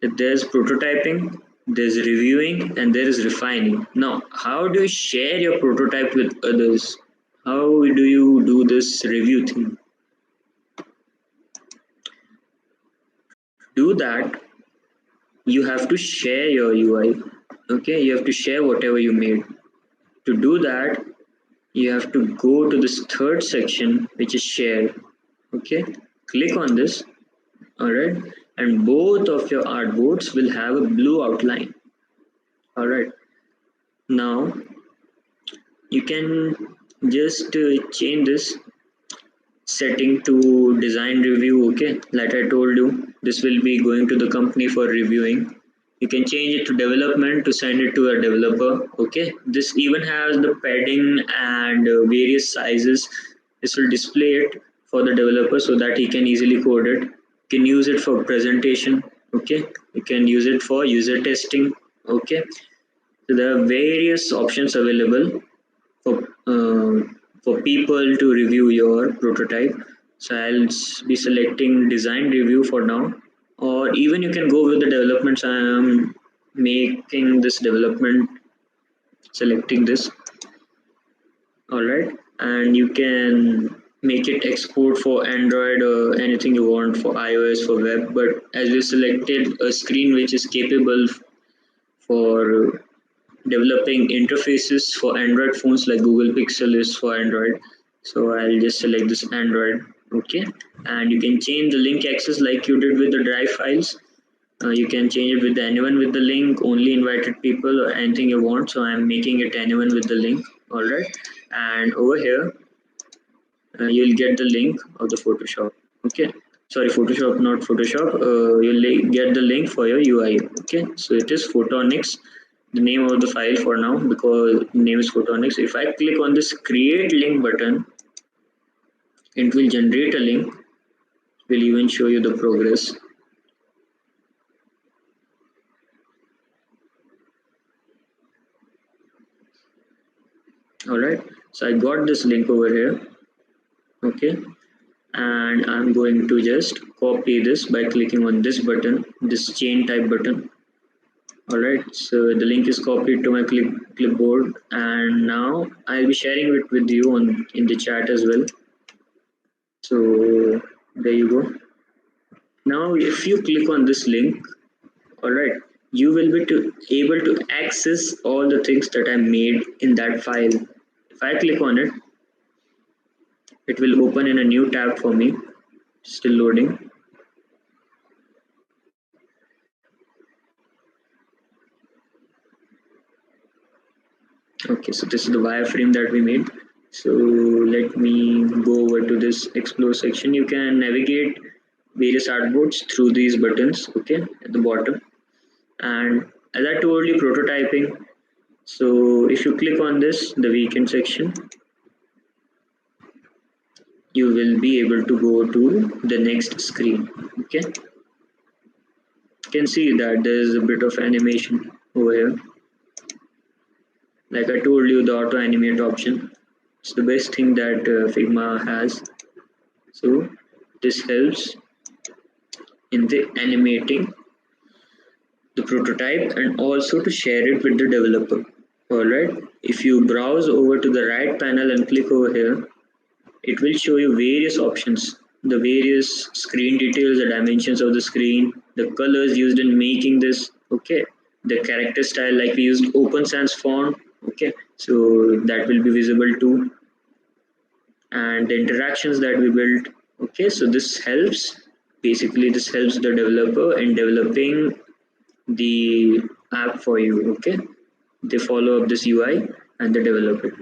There's prototyping, there's reviewing, and there is refining. Now, how do you share your prototype with others? How do you do this review thing? Do that, you have to share your UI. Okay, you have to share whatever you made. To do that, you have to go to this third section, which is share. Okay, click on this. All right, and both of your artboards will have a blue outline. All right, now you can just change this setting to design review. Okay, like I told you, this will be going to the company for reviewing. You can change it to development to send it to a developer. Okay, this even has the padding and various sizes. This will display it for the developer so that he can easily code it. You can use it for presentation. Okay, you can use it for user testing. Okay, so there are various options available for people to review your prototype. So I'll be selecting design review for now, or even you can go with the developments. I am making this development, selecting this. All right, and you can make it export for Android or anything you want for iOS, for web. But as we selected a screen which is capable for developing interfaces for Android phones, like Google Pixel is for Android. So I'll just select this Android. Okay, and you can change the link access like you did with the drive files. You can change it with anyone with the link, only invited people, or anything you want. So I'm making it anyone with the link. All right, and over here you'll get the link of the Photoshop. Okay, sorry, Photoshop, not Photoshop. You'll get the link for your UI. Okay, so it is Photonix, the name of the file for now, because the name is Photonix. If I click on this create link button, it will generate a link. It will even show you the progress. All right, so I got this link over here. Okay, and I'm going to just copy this by clicking on this button, this chain type button. All right, so the link is copied to my clipboard, and now I'll be sharing it with you in the chat as well. So there you go. Now if you click on this link, all right, you will be able to access all the things that I made in that file. If I click on it, it will open in a new tab for me, still loading. Okay, so this is the wireframe that we made. So let me go over to this explore section. You can navigate various artboards through these buttons, okay, at the bottom. And as I told you, prototyping. So if you click on this, the weekend section, you will be able to go to the next screen. Okay, you can see that there is a bit of animation over here. Like I told you, the auto animate option, it's the best thing that Figma has. So this helps in the animating the prototype and also to share it with the developer. All right, if you browse over to the right panel and click over here, it will show you various options, the various screen details, the dimensions of the screen, the colors used in making this. Okay, the character style, like we used open sans font. Okay, so that will be visible too, and the interactions that we built. Okay, so this helps, basically this helps the developer in developing the app for you. Okay, they follow up this UI and they develop it.